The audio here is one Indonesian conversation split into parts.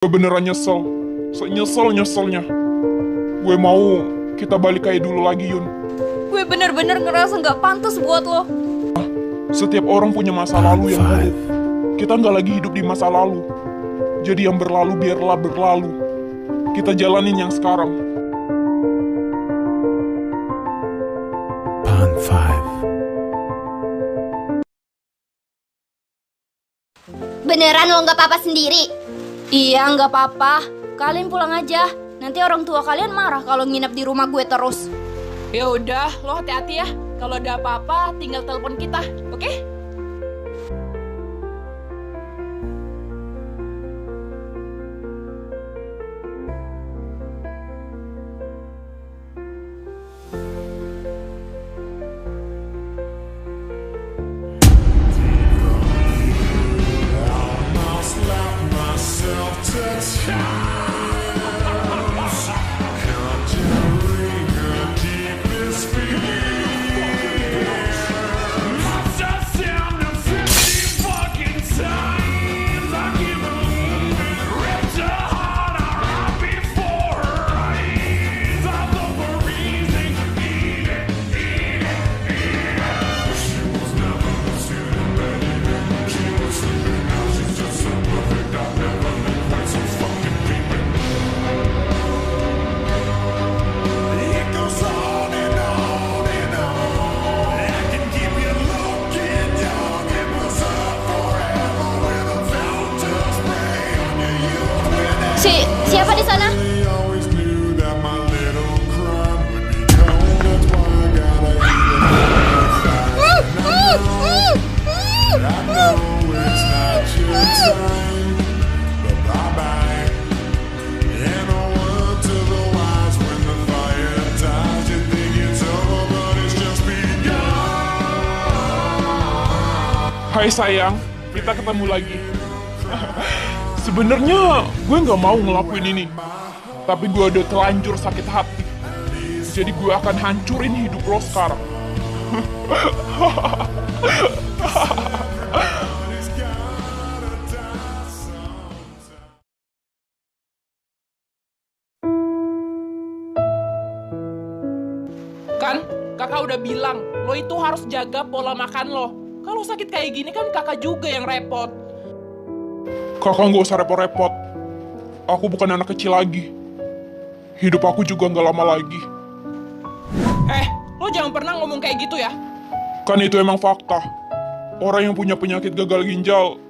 Gue beneran nyesel. Senyesel-nyeselnya. Gue mau kita balik kayak dulu lagi, Yun. Gue bener-bener ngerasa nggak pantas buat lo. Setiap orang punya masa lalu yang buruk. Kita nggak lagi hidup di masa lalu. Jadi yang berlalu biarlah berlalu. Kita jalanin yang sekarang. Pond 5. Beneran lo nggak apa-apa sendiri? Iya, nggak apa-apa. Kalian pulang aja. Nanti orang tua kalian marah kalau nginep di rumah gue terus. Ya udah, lo hati-hati ya. Kalau ada apa-apa, tinggal telepon kita, oke? Siapa di sana? Hai sayang, kita ketemu lagi. Sebenarnya gue nggak mau ngelakuin ini, tapi gue udah terlanjur sakit hati. Jadi gue akan hancurin hidup lo sekarang. Kan, kakak udah bilang, lo itu harus jaga pola makan lo. Kalau sakit kayak gini kan kakak juga yang repot. Kakak nggak usah repot-repot. Aku bukan anak kecil lagi. Hidup aku juga nggak lama lagi. Lo jangan pernah ngomong kayak gitu ya. Kan itu emang fakta. Orang yang punya penyakit gagal ginjal,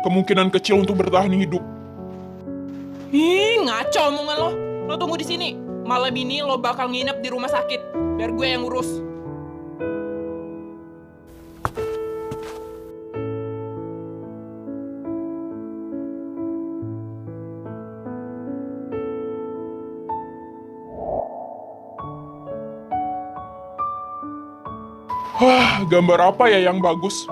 kemungkinan kecil untuk bertahan hidup. Ih, ngaco omongan lo. Lo tunggu di sini. Malam ini lo bakal nginep di rumah sakit. Biar gue yang urus. Wah, gambar apa ya yang bagus?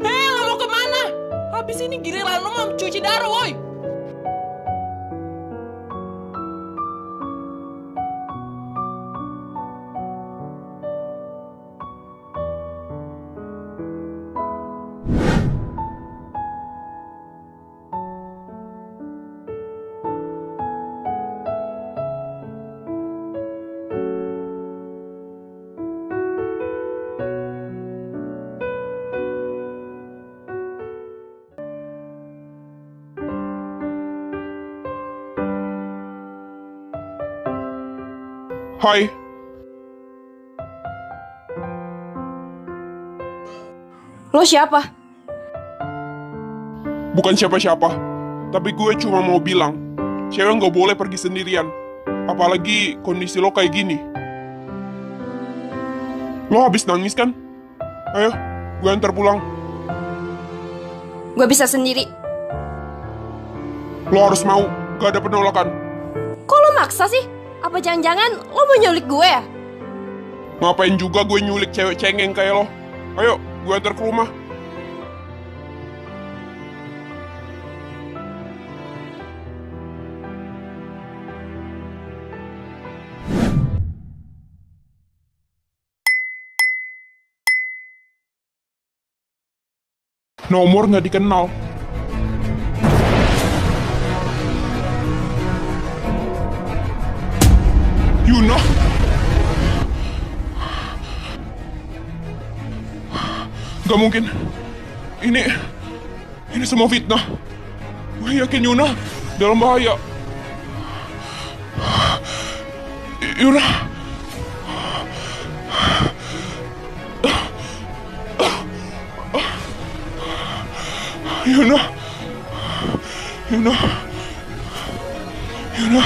Lo mau kemana? Habis ini giliran lo mau cuci darah, woi. Hai, Lo siapa? bukan siapa-siapa. Tapi gue cuma mau bilang, cewek nggak boleh pergi sendirian. Apalagi kondisi lo kayak gini. Lo habis nangis kan? Ayo, gue antar pulang. Gue bisa sendiri. Lo harus mau, gak ada penolakan. Kok lo maksa sih? Apa jangan-jangan lo mau nyulik gue ya? Ngapain juga gue nyulik cewek cengeng kayak lo? Ayo, gue antar ke rumah. Nomor nggak dikenal. Yuna? Gak mungkin. Ini semua fitnah. Gue yakin Yuna dalam bahaya. Yuna. Yuna. Yuna. Yuna.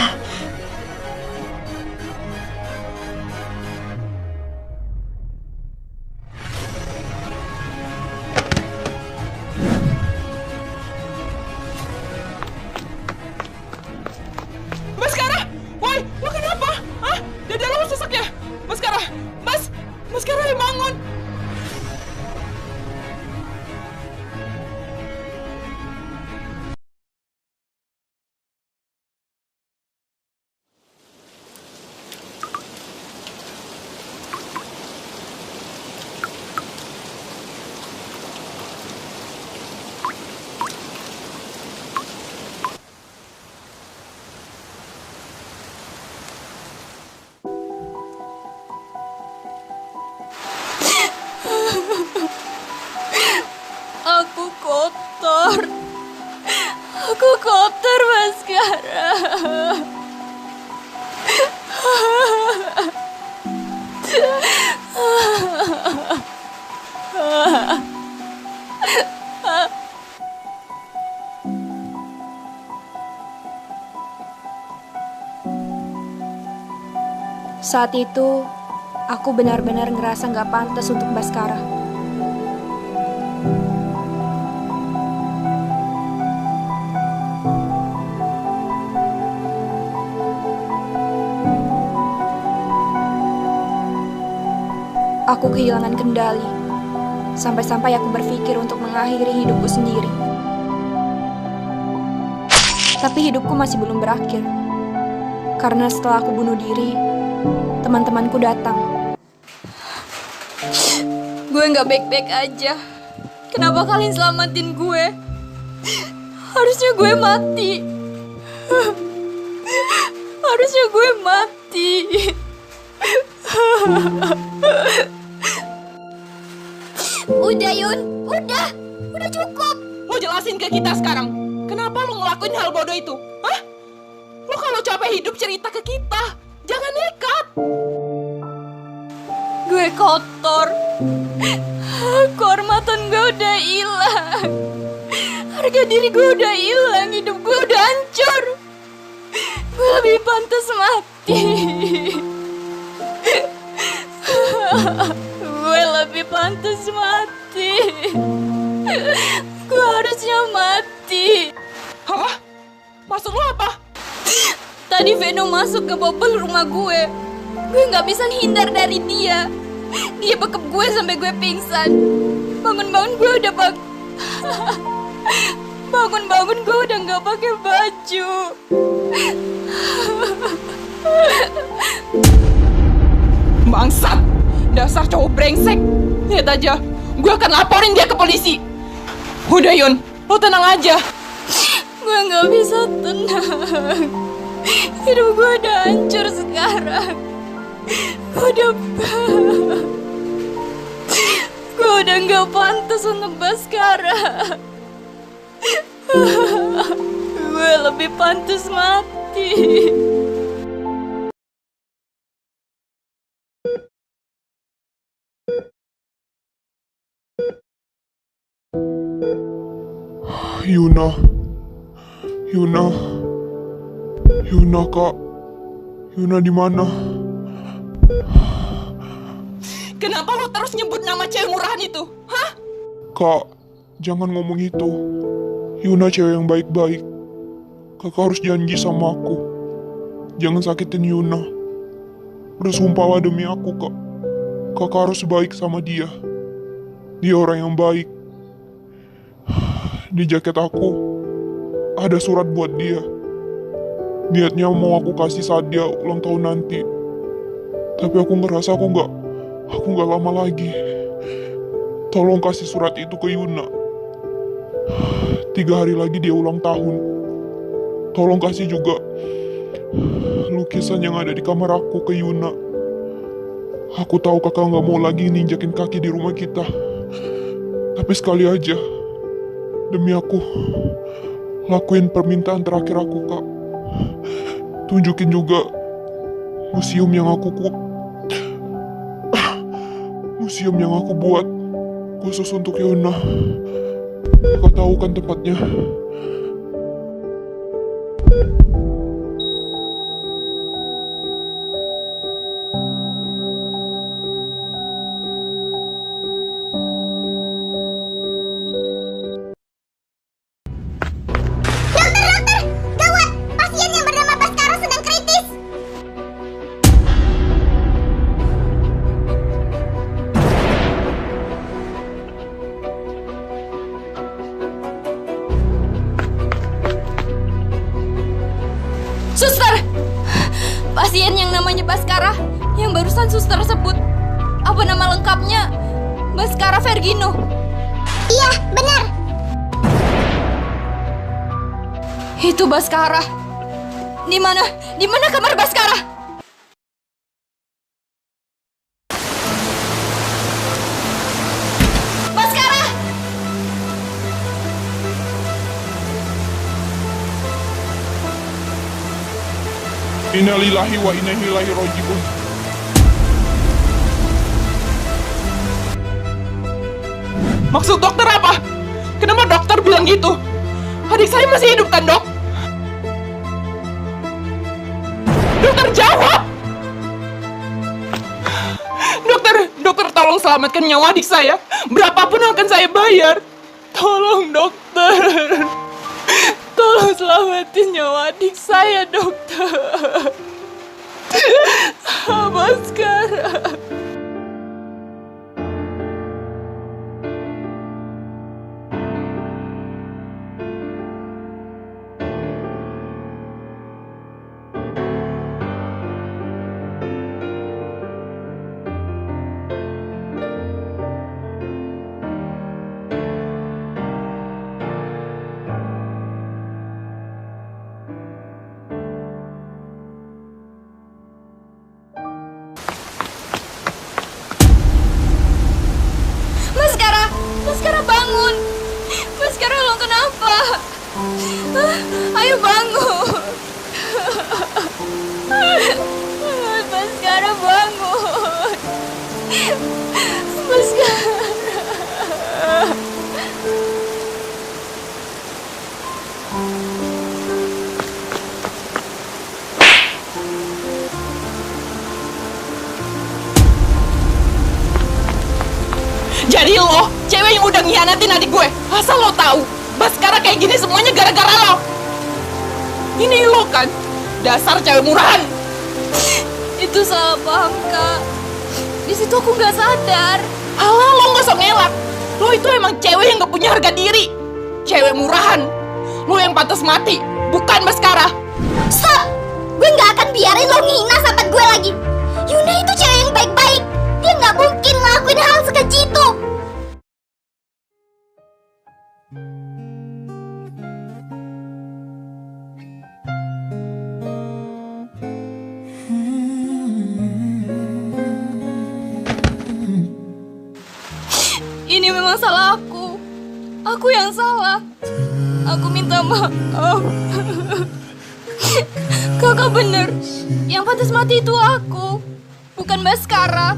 Baskara! Woi, lo kenapa? Hah? Dada lo sesak ya? Baskara! Baskara yang bangun! Aku kotor. Aku kotor, Baskara. Saat itu, aku benar-benar ngerasa nggak pantas untuk Baskara. Aku kehilangan kendali, sampai-sampai aku berpikir untuk mengakhiri hidupku sendiri. Tapi hidupku masih belum berakhir, karena setelah aku bunuh diri, teman-temanku datang. Gue nggak baik-baik aja. Kenapa kalian selamatin gue? Harusnya gue mati. Harusnya gue mati. Udah Yun, udah cukup. Lo jelasin ke kita sekarang, kenapa lo ngelakuin hal bodoh itu? Hah? Lo kalau capek hidup cerita ke kita, jangan nekat. Gue kotor. Kehormatan gue udah hilang. Harga diri gue udah hilang. Hidup gue udah hancur. Gue lebih pantas mati. Gue lebih pantas mati. Gue harusnya mati. Hah? Maksud lo apa? Tadi Veno masuk ke bubble rumah gue. Gue gak bisa hindar dari dia. Dia bekep gue sampai gue pingsan. Bangun-bangun gue udah bangun-bangun gue udah gak pakai baju. Bangsat! Dasar cowok brengsek! Lihat aja, gue akan laporin dia ke polisi. Udah Yun, lo tenang aja. Gue gak bisa tenang. Hidup gue udah hancur sekarang. Gue udah gak pantas untuk Baskara. Gue lebih pantas mati. Yuna. Yuna, Kak. Yuna di mana? Kenapa lo terus nyebut nama cewek murahan itu? Hah? Kak, jangan ngomong itu. Yuna cewek yang baik-baik. Kakak harus janji sama aku. Jangan sakitin Yuna. Bersumpahlah demi aku, Kak. Kakak harus baik sama dia. Dia orang yang baik. Di jaket aku ada surat buat dia. Niatnya mau aku kasih saat dia ulang tahun nanti. Tapi aku ngerasa aku nggak lama lagi. Tolong kasih surat itu ke Yuna. 3 hari lagi dia ulang tahun. Tolong kasih juga lukisan yang ada di kamar aku ke Yuna. Aku tahu kakak nggak mau lagi ninjakin kaki di rumah kita. Tapi sekali aja, demi aku, lakuin permintaan terakhir aku, Kak. Tunjukin juga museum yang aku buat khusus untuk Yuna. Kau tahu kan tempatnya? Dokter! Gawat! Pasien yang bernama Baskara sedang kritis! Suster! Pasien yang namanya Baskara, yang barusan suster sebut. Apa nama lengkapnya? Baskara Vergino. Iya, benar! Itu Baskara. Di mana? Di mana kamar Baskara? Baskara! Innalillahi wa inna ilaihi raji'un. Maksud dokter apa? Kenapa dokter bilang gitu? Adik saya masih hidup kan, Dok? Dokter, jawab! Dokter tolong selamatkan nyawa adik saya. Berapapun akan saya bayar. Tolong, dokter. Tolong selamatin nyawa adik saya, dokter. Baskara. Baskara bangun! Baskara, lo kenapa? Ayo bangun! Baskara bangun! Baskara! Jadi lo, cewek yang udah ngianatin adik gue. Asal lo tahu, Baskara kayak gini semuanya gara-gara lo. Ini lo kan, dasar cewek murahan. Itu salah paham, Kak. Di situ aku nggak sadar. Alah, lo nggak sok ngelak. Lo itu emang cewek yang gak punya harga diri. Cewek murahan. Lo yang pantas mati, bukan Baskara. Stop! Gue nggak akan biarin lo ngina sahabat gue lagi. Yuna itu cewek yang baik-baik. Dia nggak mungkin ngelakuin hal sekeji itu. Ini memang salah aku. Aku yang salah. Aku minta maaf. Kakak bener. Yang pantas mati itu aku, bukan Baskara.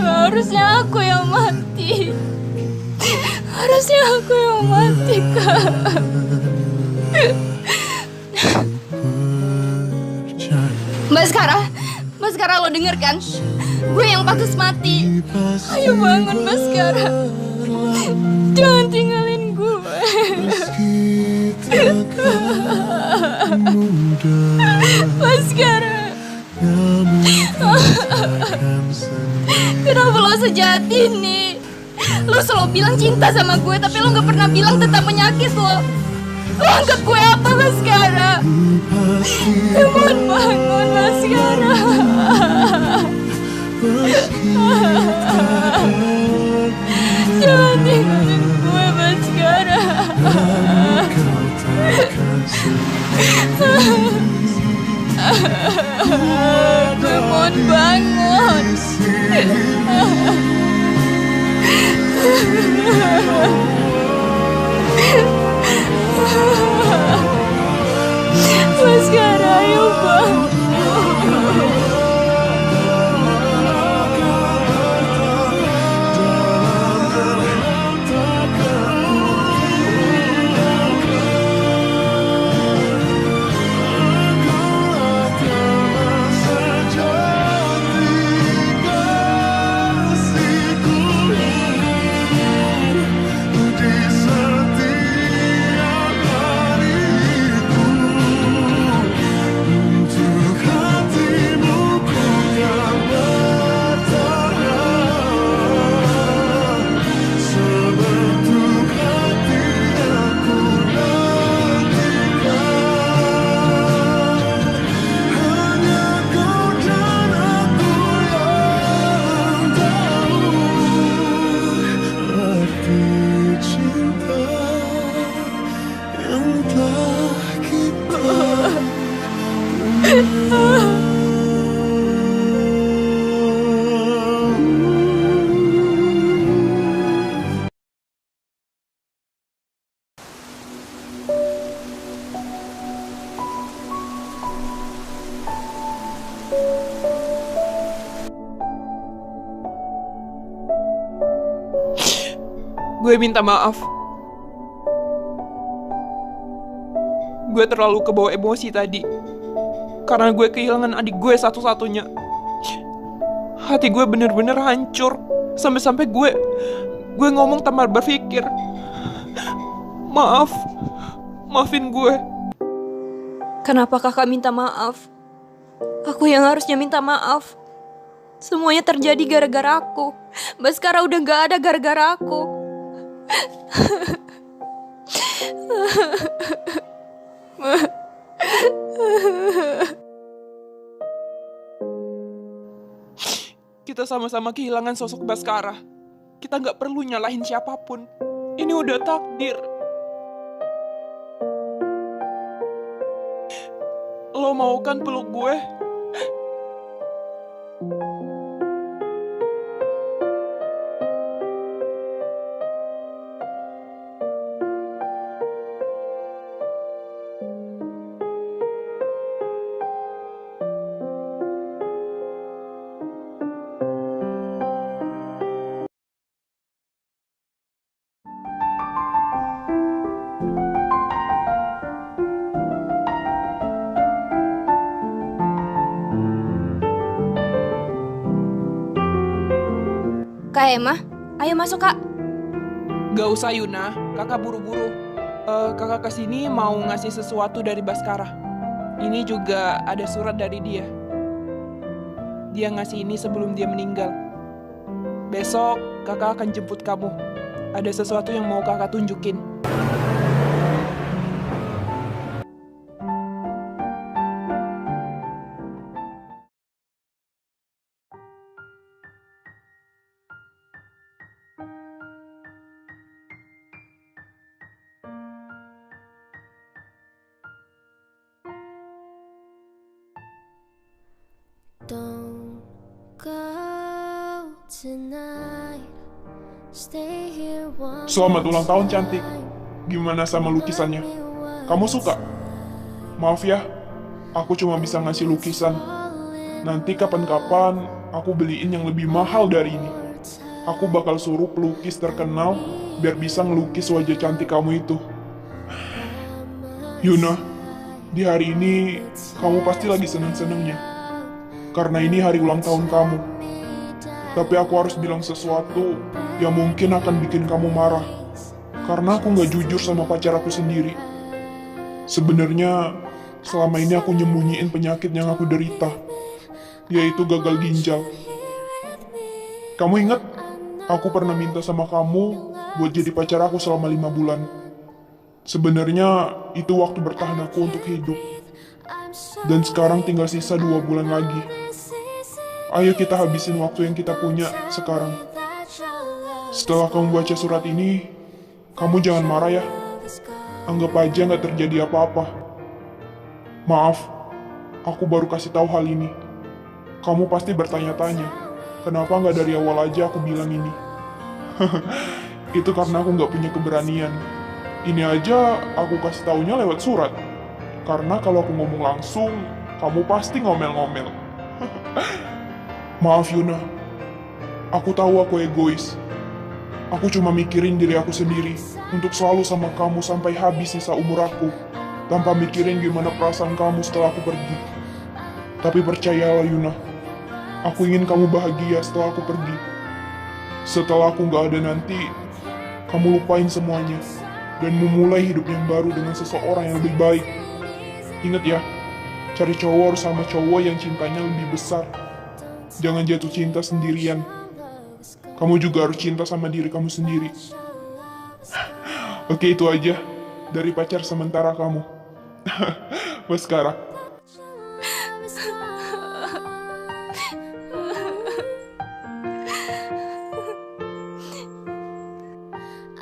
Harusnya aku yang mati. Harusnya aku yang mati, Kak. Baskara, lo denger kan? Gue yang pantas mati. Ayo bangun, Baskara. Jangan tinggalin gue. Baskara. Kenapa lo sejahat ini? Lo selalu bilang cinta sama gue, tapi lo gak pernah bilang tentang penyakit lo. Lo anggap gue apa, Baskara? Mohon bangun, Baskara. Jangan tinggalin gue, Baskara. Baskara, ayo bang. Gue minta maaf. Gue terlalu kebawa emosi tadi. Karena gue kehilangan adik gue satu-satunya. Hati gue bener-bener hancur. Sampai-sampai gue ngomong tanpa berpikir. Maaf. Maafin gue. Kenapa kakak minta maaf? Aku yang harusnya minta maaf. Semuanya terjadi gara-gara aku. Baskara udah gak ada gara-gara aku. Kita sama-sama kehilangan sosok Baskara. Kita gak perlu nyalahin siapapun. Ini udah takdir. Lo mau kan peluk gue? Kak Emma, ayo masuk kak. Gak usah Yuna, kakak buru-buru. Kakak kesini mau ngasih sesuatu dari Baskara. Ini juga ada surat dari dia. Dia ngasih ini sebelum dia meninggal. Besok kakak akan jemput kamu. Ada sesuatu yang mau kakak tunjukin. Don't go tonight. Stay here one Selamat ulang tahun cantik. Gimana sama lukisannya? Kamu suka? Maaf ya, aku cuma bisa ngasih lukisan. Nanti kapan-kapan aku beliin yang lebih mahal dari ini. Aku bakal suruh pelukis terkenal biar bisa ngelukis wajah cantik kamu itu. Yuna, di hari ini kamu pasti lagi seneng-senengnya. Karena ini hari ulang tahun kamu. Tapi aku harus bilang sesuatu yang mungkin akan bikin kamu marah. Karena aku gak jujur sama pacar aku sendiri. Sebenarnya selama ini aku nyembunyiin penyakit yang aku derita, yaitu gagal ginjal. Kamu ingat? Aku pernah minta sama kamu buat jadi pacar aku selama 5 bulan. Sebenarnya itu waktu bertahan aku untuk hidup. Dan sekarang tinggal sisa 2 bulan lagi. Ayo kita habisin waktu yang kita punya sekarang. Setelah kamu baca surat ini, kamu jangan marah ya. Anggap aja gak terjadi apa-apa. Maaf, aku baru kasih tahu hal ini. Kamu pasti bertanya-tanya, kenapa gak dari awal aja aku bilang ini? Itu karena aku nggak punya keberanian. Ini aja aku kasih taunya lewat surat. Karena kalau aku ngomong langsung, kamu pasti ngomel-ngomel. Maaf Yuna, aku tahu aku egois. Aku cuma mikirin diri aku sendiri untuk selalu sama kamu sampai habis sisa umur aku, tanpa mikirin gimana perasaan kamu setelah aku pergi. Tapi percayalah Yuna, aku ingin kamu bahagia setelah aku pergi. Setelah aku nggak ada nanti, kamu lupain semuanya dan memulai hidup yang baru dengan seseorang yang lebih baik. Ingat ya, cari cowok harus sama cowok yang cintanya lebih besar. Jangan jatuh cinta sendirian. Kamu juga harus cinta sama diri kamu sendiri. Oke, itu aja dari pacar sementara kamu. Baskara.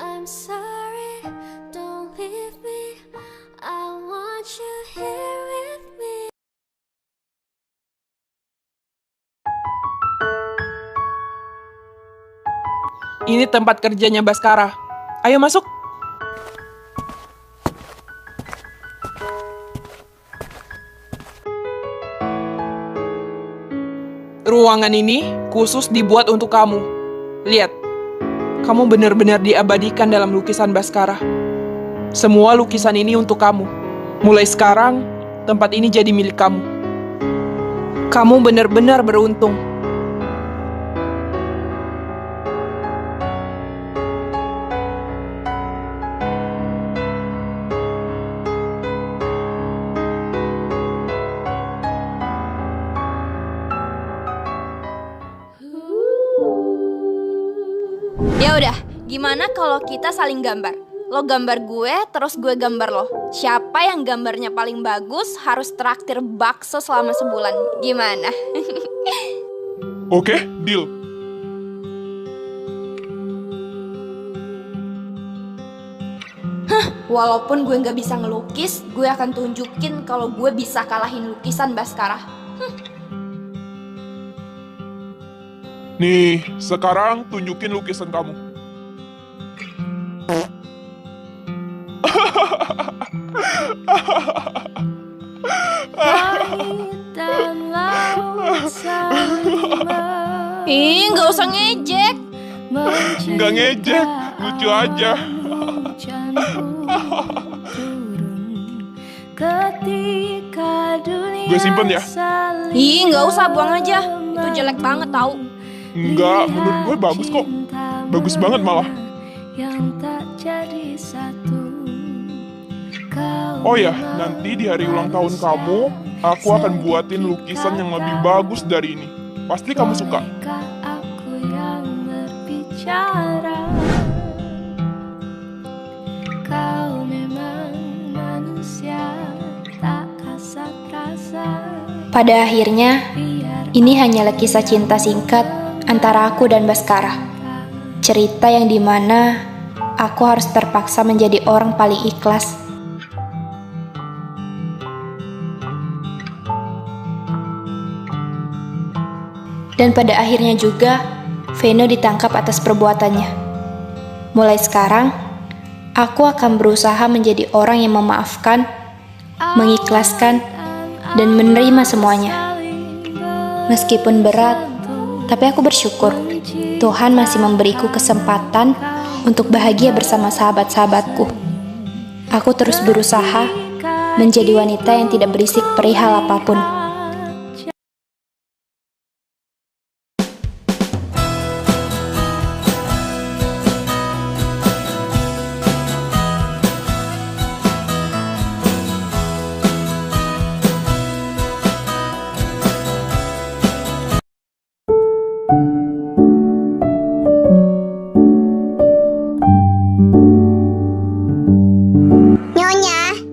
I'm sorry, don't leave me. I want you here with me. Ini tempat kerjanya Baskara. Ayo masuk. Ruangan ini khusus dibuat untuk kamu. Lihat, kamu benar-benar diabadikan dalam lukisan Baskara. Semua lukisan ini untuk kamu. Mulai sekarang, tempat ini jadi milik kamu. Kamu benar-benar beruntung. Ya udah, gimana kalau kita saling gambar? Lo gambar gue, terus gue gambar lo. Siapa yang gambarnya paling bagus harus traktir bakso selama sebulan. Gimana? Oke, deal. Walaupun gue nggak bisa ngelukis, gue akan tunjukin kalau gue bisa kalahin lukisan Baskara. Nih, sekarang tunjukin lukisan kamu. Dan laut saling Ih, nggak usah ngejek. Nggak ngejek, lucu aja. Gue simpen ya? Ih, nggak usah, buang aja. Itu jelek banget tau. Enggak, menurut gue bagus kok. Bagus banget malah. Oh ya, nanti di hari ulang tahun kamu, aku akan buatin lukisan yang lebih bagus dari ini. Pasti kamu suka. Kau memang manusia tak kasat rasa. Pada akhirnya, ini hanyalah kisah cinta singkat antara aku dan Baskara. Cerita yang dimana aku harus terpaksa menjadi orang paling ikhlas. Dan pada akhirnya juga, Veno ditangkap atas perbuatannya. Mulai sekarang, aku akan berusaha menjadi orang yang memaafkan, mengikhlaskan, dan menerima semuanya. Meskipun berat, tapi aku bersyukur Tuhan masih memberiku kesempatan untuk bahagia bersama sahabat-sahabatku. Aku terus berusaha menjadi wanita yang tidak berisik perihal apapun.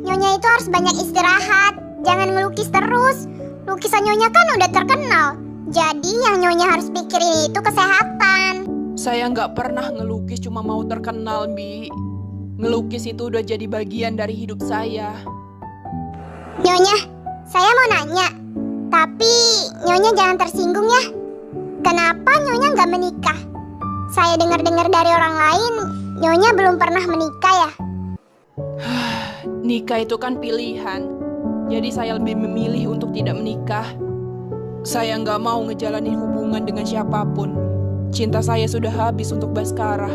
Nyonya itu harus banyak istirahat. Jangan ngelukis terus. Lukisan Nyonya kan udah terkenal. Jadi yang Nyonya harus pikirin itu kesehatan. Saya nggak pernah ngelukis cuma mau terkenal, Bi. Ngelukis itu udah jadi bagian dari hidup saya. Nyonya, saya mau nanya. Tapi Nyonya jangan tersinggung ya. Kenapa Nyonya nggak menikah? Saya dengar-dengar dari orang lain, Nyonya belum pernah menikah ya? Nikah itu kan pilihan. Jadi saya lebih memilih untuk tidak menikah. Saya nggak mau ngejalanin hubungan dengan siapapun. Cinta saya sudah habis untuk Baskara.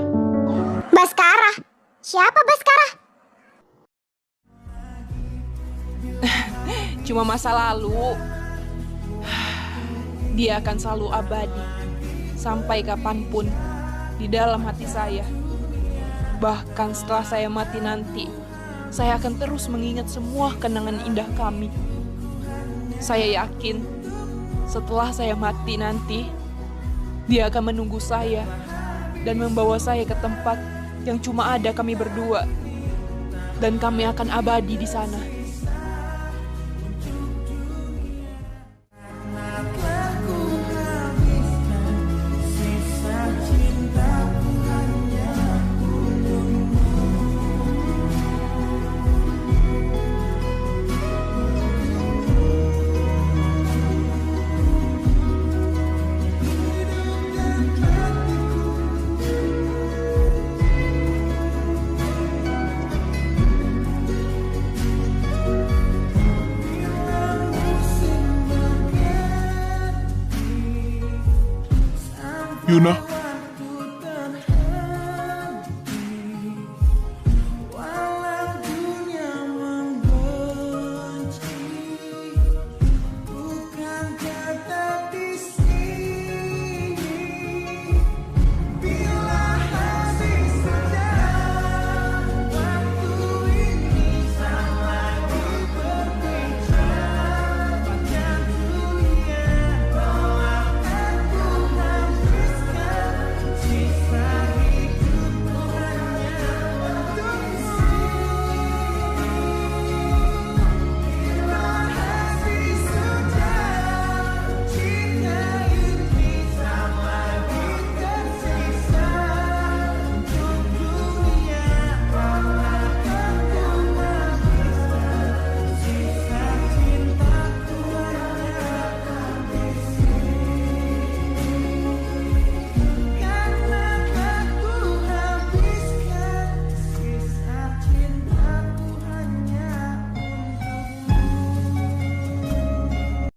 Baskara? Siapa Baskara? Cuma masa lalu. Dia akan selalu abadi. Sampai kapanpun. Di dalam hati saya. Bahkan setelah saya mati nanti. Saya akan terus mengingat semua kenangan indah kami. Saya yakin, setelah saya mati nanti, dia akan menunggu saya dan membawa saya ke tempat yang cuma ada kami berdua. Dan kami akan abadi di sana. Yuna,